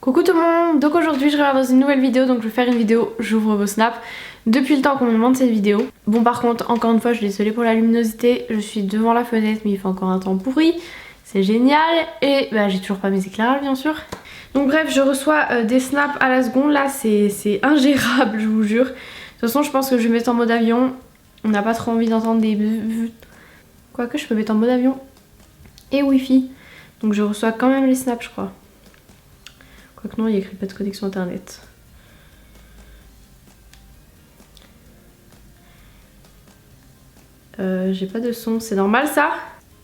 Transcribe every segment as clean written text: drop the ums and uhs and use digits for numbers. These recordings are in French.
Coucou tout le monde, donc aujourd'hui je reviens dans une nouvelle vidéo, donc je vais faire une vidéo j'ouvre vos snaps depuis le temps qu'on me demande cette vidéo. Bon par contre encore une fois je suis désolée pour la luminosité, je suis devant la fenêtre mais il fait encore un temps pourri, c'est génial et bah, j'ai toujours pas mes éclairages bien sûr. Donc bref je reçois des snaps à la seconde, là c'est ingérable je vous jure. De toute façon je pense que je vais mettre en mode avion, on n'a pas trop envie d'entendre des... Quoique je peux mettre en mode avion et wifi, donc je reçois quand même les snaps je crois. Quoique non, il n'y a écrit pas de connexion internet. J'ai pas de son, c'est normal ça?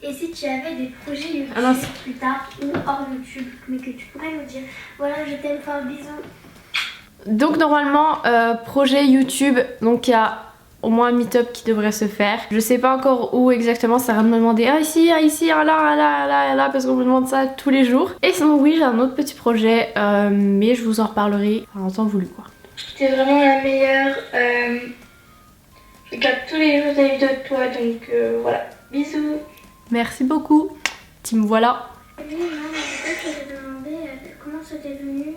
Et si tu avais des projets YouTube plus tard ou hors YouTube, mais que tu pourrais nous dire, voilà je t'aime fort, bisous. Donc normalement, projet YouTube, donc il y a au moins un meet-up qui devrait se faire. Je sais pas encore où exactement, ça va me demander ici, là, parce qu'on me demande ça tous les jours. Et sinon oui, j'ai un autre petit projet, mais je vous en reparlerai en temps voulu quoi. T'es vraiment la meilleure, je regarde tous les jours des vidéos de toi, donc voilà, bisous. Merci beaucoup, team voilà. Oui, non, mais peut-être que je te demandais comment ça t'est venu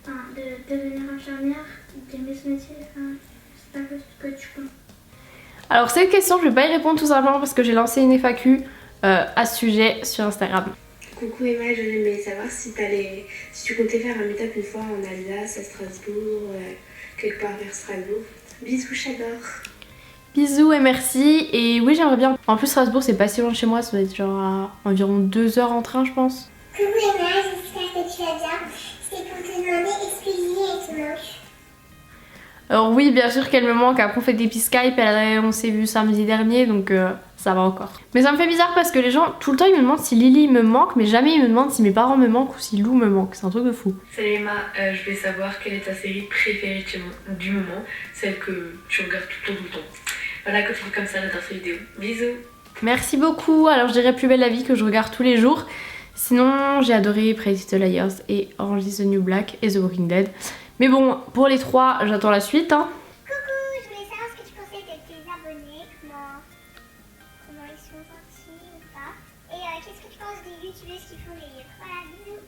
de devenir infirmière, d'aimer ce métier, c'est pas ce que tu penses. Alors cette question je vais pas y répondre tout simplement parce que j'ai lancé une FAQ à ce sujet sur Instagram. Coucou Emma, j'aimerais savoir si tu comptais faire un meet-up une fois en Alsace, à Strasbourg, quelque part vers Strasbourg. Bisous, j'adore. Bisous et merci. Et oui j'aimerais bien. En plus Strasbourg c'est pas si loin de chez moi, ça doit être genre à environ 2 heures en train je pense. Coucou Emma, j'espère que tu vas bien. C'était pour te demander est-ce que Lily elle te manque? Alors oui bien sûr qu'elle me manque, après on fait des petits Skype, on s'est vu samedi dernier donc ça va encore. Mais ça me fait bizarre parce que les gens tout le temps ils me demandent si Lily me manque mais jamais ils me demandent si mes parents me manquent ou si Lou me manque, c'est un truc de fou. Salut Emma, je voulais savoir quelle est ta série préférée du moment, celle que tu regardes tout le temps. Voilà, continue comme ça, j'adore cette vidéo. Bisous. Merci beaucoup, alors je dirais Plus belle la vie que je regarde tous les jours. Sinon j'ai adoré Pretty Little Liars et Orange is the New Black et The Walking Dead. Mais bon, pour les trois, j'attends la suite. Hein. Coucou, je voulais savoir ce que tu pensais de tes abonnés, comment ils sont gentils ou pas. Et qu'est-ce que tu penses des youtubeuses qui font les livres? Voilà, bisous.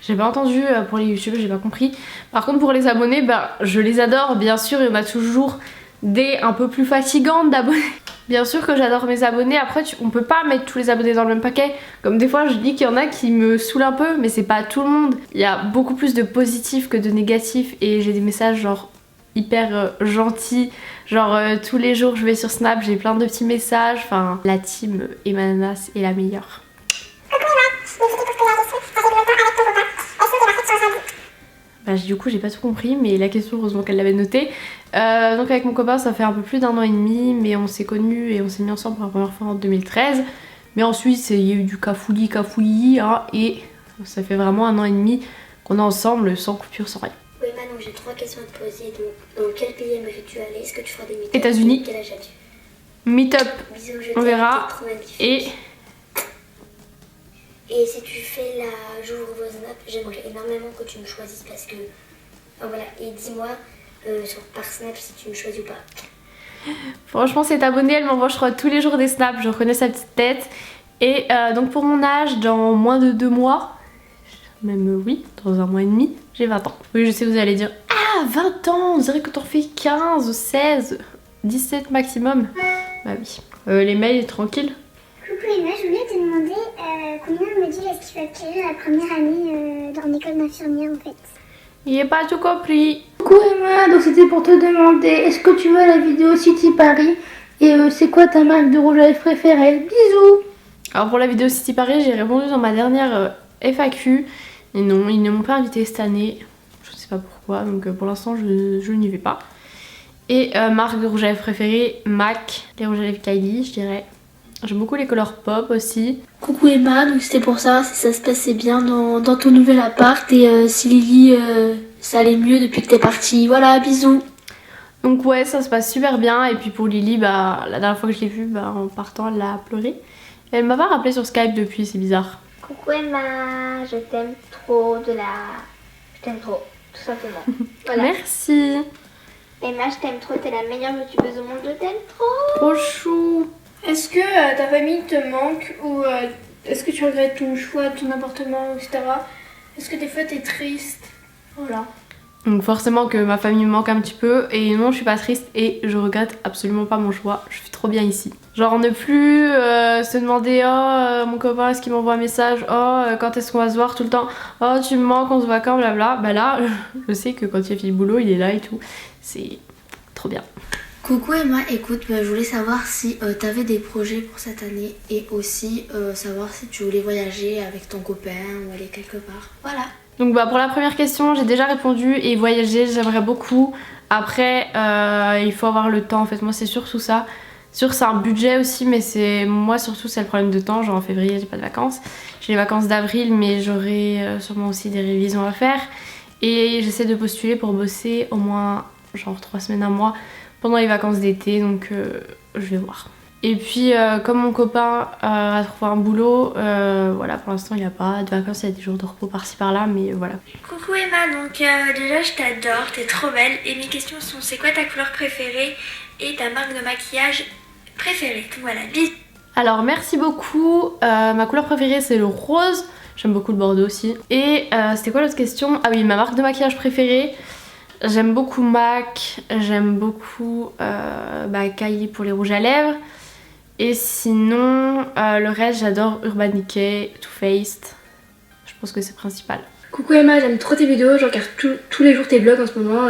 J'ai pas entendu pour les youtubeurs, j'ai pas compris. Par contre pour les abonnés, bah, je les adore, bien sûr, il y en a toujours des un peu plus fatigantes d'abonnés. Bien sûr que j'adore mes abonnés, après on peut pas mettre tous les abonnés dans le même paquet. Comme des fois je dis qu'il y en a qui me saoulent un peu, mais c'est pas tout le monde. Il y a beaucoup plus de positifs que de négatifs et j'ai des messages genre hyper gentils. Genre tous les jours je vais sur Snap, j'ai plein de petits messages. Enfin, la team Emanas est la meilleure. Bah, du coup j'ai pas tout compris mais la question heureusement qu'elle l'avait notée. Donc avec mon copain ça fait un peu plus d'1 an et demi mais on s'est connus et on s'est mis ensemble pour la première fois en 2013. Mais ensuite il y a eu du cafouillis hein, et ça fait vraiment 1 an et demi qu'on est ensemble sans coupure, sans rien. Oui Manon, j'ai 3 questions à te poser. Donc, dans quel pays aimerais-tu aller? Est-ce que tu feras des meet-up? États-Unis. Quel âge as-tu? Meet-up, Bisous, je on t'aime, verra. t'es trop magnifique. Et si tu fais la j'ouvre vos snaps, j'aimerais énormément que tu me choisisses parce que... Enfin, voilà, et dis-moi par snap si tu me choisis ou pas. Franchement cette abonnée elle m'envoie je crois tous les jours des snaps, je reconnais sa petite tête. Et donc pour mon âge, dans moins de 2 mois, même oui, dans 1 mois et demi, j'ai 20 ans. Oui je sais vous allez dire, ah 20 ans, on dirait que t'en fais 15, 16, 17 maximum. Bah oui. Les mails tranquilles. Coucou Emma, je voulais te demander combien de modules est-ce qu'il faut acquérir la première année dans l'école d'infirmière en fait? Il est pas tout compris. Coucou Emma, donc c'était pour te demander, est-ce que tu vois la vidéo City Paris et c'est quoi ta marque de rouge à lèvres préférée? Bisous. Alors pour la vidéo City Paris, j'ai répondu dans ma dernière FAQ. Et non, ils ne m'ont pas invité cette année. Je ne sais pas pourquoi, donc pour l'instant je n'y vais pas. Et marque de rouge à lèvres préférée, MAC, les rouges à lèvres Kylie, je dirais. J'aime beaucoup les couleurs pop aussi. Coucou Emma, donc c'était pour savoir si ça se passait bien dans ton nouvel appart et si Lily ça allait mieux depuis que t'es partie. Voilà, bisous. Donc ouais, ça se passe super bien. Et puis pour Lily, bah, la dernière fois que je l'ai vue, bah, en partant, elle a pleuré. Et elle m'a pas rappelé sur Skype depuis, c'est bizarre. Coucou Emma, je t'aime trop Je t'aime trop, tout simplement. Voilà. Merci. Emma, je t'aime trop, t'es la meilleure youtubeuse au monde, je t'aime trop. Trop chou. Est-ce que ta famille te manque ou est-ce que tu regrettes ton choix, ton appartement, etc. Est-ce que des fois t'es triste? Voilà. Donc forcément que ma famille me manque un petit peu et non je suis pas triste et je regrette absolument pas mon choix, je suis trop bien ici. Genre ne plus se demander oh mon copain est-ce qu'il m'envoie un message, oh quand est-ce qu'on va se voir tout le temps, oh tu me manques, on se voit quand, blabla. Bah là je sais que quand il a fini le boulot il est là et tout, c'est trop bien. Coucou Emma, écoute, je voulais savoir si t'avais des projets pour cette année et aussi savoir si tu voulais voyager avec ton copain ou aller quelque part. Voilà. Donc bah pour la première question j'ai déjà répondu et voyager j'aimerais beaucoup. Après il faut avoir le temps en fait, moi c'est surtout ça. Sûr c'est un budget aussi mais moi surtout c'est le problème de temps, genre en février j'ai pas de vacances. J'ai les vacances d'avril mais j'aurai sûrement aussi des révisions à faire. Et j'essaie de postuler pour bosser au moins genre 3 semaines, un mois pendant les vacances d'été donc je vais voir. Et puis comme mon copain a trouvé un boulot, voilà pour l'instant il n'y a pas de vacances, il y a des jours de repos par-ci par-là mais voilà. Coucou Emma, donc déjà je t'adore, t'es trop belle et mes questions sont c'est quoi ta couleur préférée et ta marque de maquillage préférée. Donc voilà, bisous. Alors merci beaucoup, ma couleur préférée c'est le rose, j'aime beaucoup le bordeaux aussi. Et c'était quoi l'autre question? Ah oui, ma marque de maquillage préférée, j'aime beaucoup MAC, j'aime beaucoup Kylie pour les rouges à lèvres. Et sinon, le reste, j'adore Urban Decay, Too Faced. Je pense que c'est principal. Coucou Emma, j'aime trop tes vidéos, je regarde tous les jours tes vlogs en ce moment.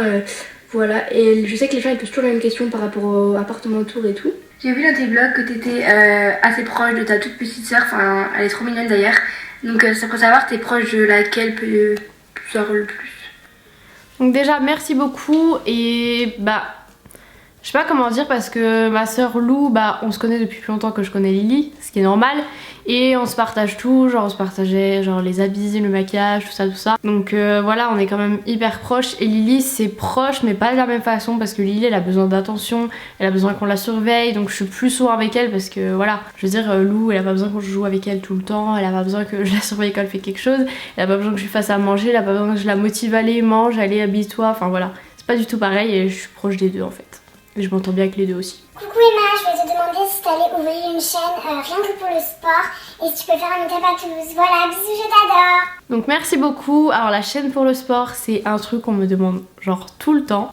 Voilà, et je sais que les gens ils posent toujours la même question par rapport au appartement autour et tout. J'ai vu dans tes vlogs que t'étais assez proche de ta toute petite sœur, enfin elle est trop mignonne d'ailleurs. Donc ça peut savoir t'es proche de laquelle peut sort le plus. Donc déjà, merci beaucoup et je sais pas comment dire parce que ma soeur Lou, on se connaît depuis plus longtemps que je connais Lily, ce qui est normal. Et on se partage tout, genre on se partageait genre les habits, le maquillage, tout ça. Donc voilà, on est quand même hyper proches. Et Lily c'est proche mais pas de la même façon parce que Lily elle a besoin d'attention, elle a besoin qu'on la surveille. Donc je suis plus souvent avec elle parce que voilà, je veux dire Lou elle a pas besoin que je joue avec elle tout le temps, elle a pas besoin que je la surveille quand elle fait quelque chose, elle a pas besoin que je lui fasse à manger, elle a pas besoin que je la motive à aller, mange, allez habille-toi, enfin voilà. C'est pas du tout pareil et je suis proche des deux en fait. Et je m'entends bien avec les deux aussi. Coucou Emma, je voulais te demander si t'allais ouvrir une chaîne rien que pour le sport et si tu peux faire un meet-up à Toulouse. Voilà, bisous, je t'adore. Donc merci beaucoup. Alors la chaîne pour le sport c'est un truc qu'on me demande genre tout le temps.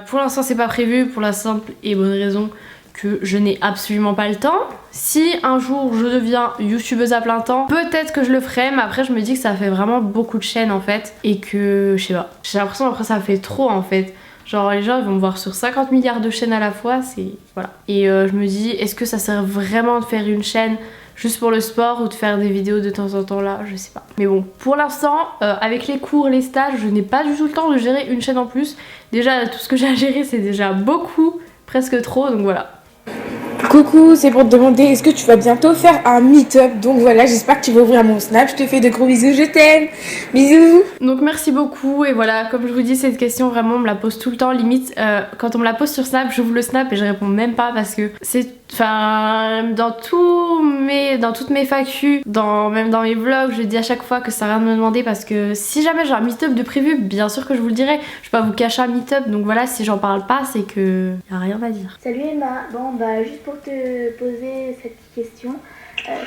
Pour l'instant c'est pas prévu pour la simple et bonne raison que je n'ai absolument pas le temps. Si un jour je deviens youtubeuse à plein temps, peut-être que je le ferai, mais après je me dis que ça fait vraiment beaucoup de chaînes en fait et que je sais pas. J'ai l'impression après ça fait trop en fait. Genre les gens ils vont me voir sur 50 milliards de chaînes à la fois, c'est... voilà. Et je me dis, est-ce que ça sert vraiment de faire une chaîne juste pour le sport ou de faire des vidéos de temps en temps là, je sais pas. Mais bon, pour l'instant, avec les cours, les stages, je n'ai pas du tout le temps de gérer une chaîne en plus. Déjà, tout ce que j'ai à gérer c'est déjà beaucoup, presque trop, donc voilà. Coucou, c'est pour te demander est-ce que tu vas bientôt faire un meet-up. Donc voilà, j'espère que tu vas ouvrir mon snap, je te fais de gros bisous, je t'aime. Bisous. Donc merci beaucoup et voilà, comme je vous dis cette question vraiment on me la pose tout le temps, limite quand on me la pose sur snap, j'ouvre le snap et je réponds même pas parce que c'est... Enfin, dans toutes mes FAQ, même dans mes vlogs, je dis à chaque fois que ça sert à rien de me demander parce que si jamais j'ai un meet-up de prévu, bien sûr que je vous le dirai. Je peux pas vous cacher un meet-up, donc voilà, si j'en parle pas, c'est que y a rien à dire. Salut Emma, bon juste pour te poser cette question,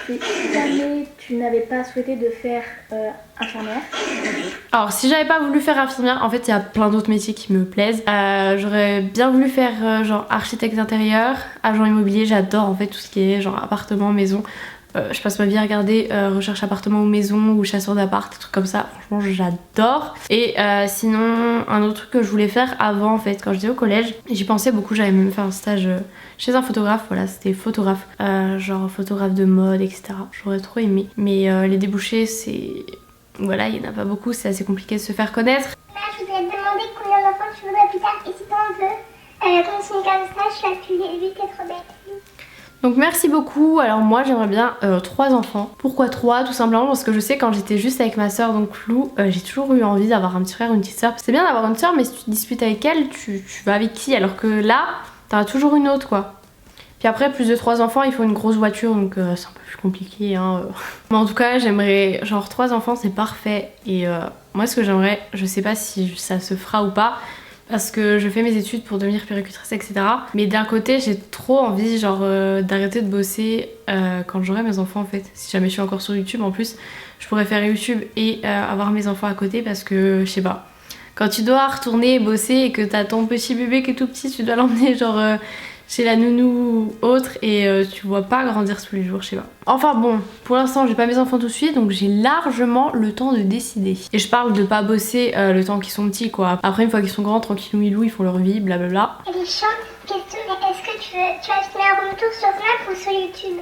si jamais tu n'avais pas souhaité de faire infirmière. Alors si j'avais pas voulu faire infirmière, en fait il y a plein d'autres métiers qui me plaisent. J'aurais bien voulu faire genre architecte d'intérieur, agent immobilier, j'adore en fait tout ce qui est genre appartement, maison. Je passe ma vie à regarder recherche appartement ou maison ou chasseur d'appart, des trucs comme ça, franchement j'adore. Et sinon un autre truc que je voulais faire avant en fait quand j'étais au collège, j'y pensais beaucoup, j'avais même fait un stage chez un photographe, voilà c'était photographe, genre photographe de mode etc. J'aurais trop aimé, mais les débouchés c'est... Voilà, il n'y en a pas beaucoup, c'est assez compliqué de se faire connaître. Là, je voudrais te demander combien d'enfants tu voudrais plus tard et si t'en veux. Continuer comme ça, je suis plus vite, t'es trop bête. Donc merci beaucoup. Alors moi j'aimerais bien 3 enfants. Pourquoi 3? Tout simplement parce que je sais quand j'étais juste avec ma soeur donc Lou, j'ai toujours eu envie d'avoir un petit frère ou une petite soeur. C'est bien d'avoir une soeur mais si tu te disputes avec elle, tu vas avec qui? Alors que là, t'en as toujours une autre quoi. Puis après plus de 3 enfants il faut une grosse voiture donc c'est un peu plus compliqué hein. Mais en tout cas j'aimerais genre 3 enfants c'est parfait. Et moi ce que j'aimerais, je sais pas si ça se fera ou pas, parce que je fais mes études pour devenir puéricultrice, etc. Mais d'un côté, j'ai trop envie genre d'arrêter de bosser quand j'aurai mes enfants en fait. Si jamais je suis encore sur YouTube en plus, je pourrais faire YouTube et avoir mes enfants à côté parce que je sais pas. Quand tu dois retourner bosser et que t'as ton petit bébé qui est tout petit, tu dois l'emmener genre chez la nounou ou autre et tu vois pas grandir tous les jours, je sais pas. Enfin bon, pour l'instant j'ai pas mes enfants tout de suite donc j'ai largement le temps de décider. Et je parle de pas bosser le temps qu'ils sont petits quoi. Après une fois qu'ils sont grands, tranquillou ils font leur vie, blablabla. Elle est chiante, question, mais est-ce que tu vas te faire un retour sur Snap ou sur YouTube?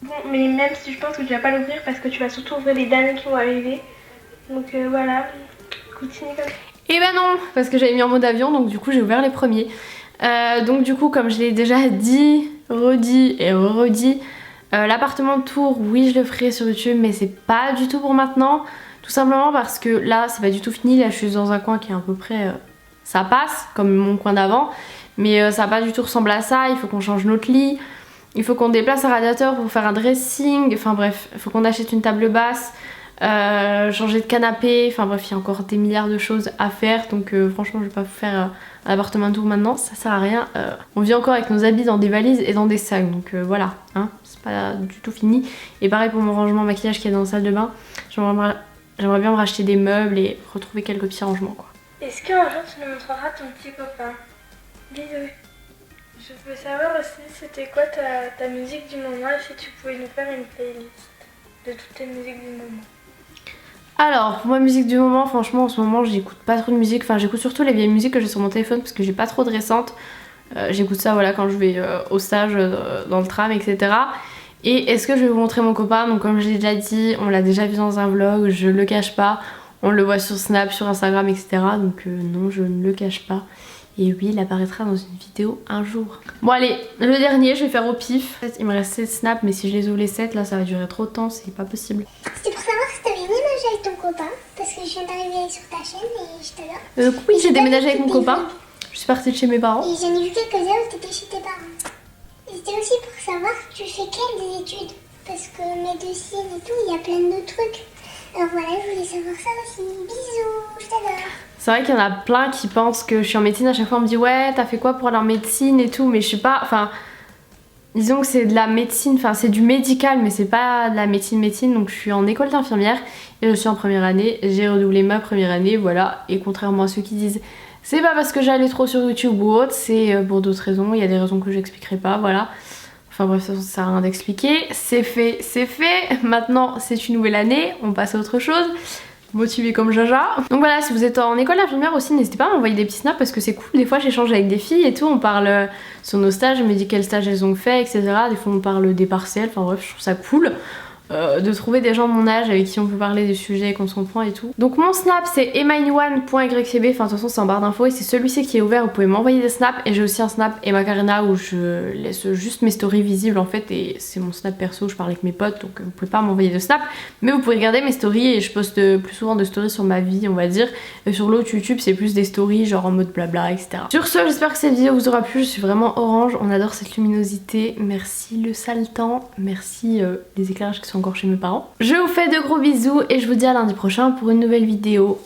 Bon, mais même si je pense que tu vas pas l'ouvrir parce que tu vas surtout ouvrir les derniers qui vont arriver. Donc voilà, continue comme ça. Et ben non, parce que j'avais mis en mode avion donc du coup j'ai ouvert les premiers. Donc du coup comme je l'ai déjà dit, redit et redit, l'appartement de Tours, oui je le ferai sur YouTube mais c'est pas du tout pour maintenant. Tout simplement parce que là c'est pas du tout fini, là je suis dans un coin qui est à peu près... ça passe comme mon coin d'avant, mais ça va pas du tout ressembler à ça, il faut qu'on change notre lit, il faut qu'on déplace un radiateur pour faire un dressing, enfin bref, il faut qu'on achète une table basse, changer de canapé, enfin bref il y a encore des milliards de choses à faire donc franchement je vais pas vous faire un appartement tour maintenant, ça sert à rien. On vit encore avec nos habits dans des valises et dans des sacs donc voilà, hein, c'est pas du tout fini. Et pareil pour mon rangement maquillage qui est dans la salle de bain, j'aimerais bien me racheter des meubles et retrouver quelques petits rangements quoi. Est-ce qu'un jour tu nous montreras ton petit copain? Bisous. Je veux savoir aussi c'était quoi ta musique du moment et si tu pouvais nous faire une playlist de toutes tes musiques du moment. Alors, pour ma musique du moment, franchement, en ce moment, j'écoute pas trop de musique. Enfin, j'écoute surtout les vieilles musiques que j'ai sur mon téléphone parce que j'ai pas trop de récentes. J'écoute ça, voilà, quand je vais au stage, dans le tram, etc. Et est-ce que je vais vous montrer mon copain? Donc, comme je l'ai déjà dit, on l'a déjà vu dans un vlog, je le cache pas. On le voit sur Snap, sur Instagram, etc. Donc, non, je ne le cache pas. Et oui, il apparaîtra dans une vidéo un jour. Bon allez, le dernier, je vais faire au pif. Il me reste 7 snaps, mais si je les ouvre les 7, là ça va durer trop de temps, c'est pas possible. C'était pour savoir si t'avais déménagé avec ton copain, parce que je viens d'arriver sur ta chaîne et je t'adore. Oui, j'ai déménagé avec mon copain. Je suis partie de chez mes parents. Et j'en ai vu quelques-uns où t'étais chez tes parents. Et c'était aussi pour savoir tu fais quelles des études, parce que médecine et tout, il y a plein de trucs. Alors voilà, je voulais savoir ça aussi. Bisous, je t'adore. C'est vrai qu'il y en a plein qui pensent que je suis en médecine, à chaque fois on me dit ouais t'as fait quoi pour aller en médecine et tout, mais je suis pas, enfin disons que c'est de la médecine, enfin c'est du médical mais c'est pas de la médecine, donc je suis en école d'infirmière et je suis en première année, j'ai redoublé ma première année, voilà, et contrairement à ceux qui disent c'est pas parce que j'allais trop sur YouTube ou autre, c'est pour d'autres raisons, il y a des raisons que j'expliquerai pas, voilà. Enfin bref, ça sert à rien d'expliquer, c'est fait, maintenant c'est une nouvelle année, on passe à autre chose. Motivée comme Jaja. Donc voilà, si vous êtes en école d'infirmière aussi, n'hésitez pas à m'envoyer des petits snaps parce que c'est cool. Des fois j'échange avec des filles et tout, on parle sur nos stages, je me dis quels stages elles ont fait, etc. Des fois on parle des partiels, enfin bref, je trouve ça cool de trouver des gens de mon âge avec qui on peut parler des sujets qu'on se comprend et tout. Donc mon snap c'est emaine1.ycb, enfin de toute façon c'est en barre d'infos et c'est celui-ci qui est ouvert, vous pouvez m'envoyer des snaps. Et j'ai aussi un snap Emma Karina où je laisse juste mes stories visibles en fait et c'est mon snap perso, je parle avec mes potes donc vous pouvez pas m'envoyer de snap, mais vous pouvez regarder mes stories et je poste plus souvent de stories sur ma vie on va dire, et sur l'autre YouTube c'est plus des stories genre en mode blabla etc. Sur ce j'espère que cette vidéo vous aura plu, je suis vraiment orange, on adore cette luminosité, merci le sale temps, merci les éclairages qui sont encore chez mes parents. Je vous fais de gros bisous et je vous dis à lundi prochain pour une nouvelle vidéo.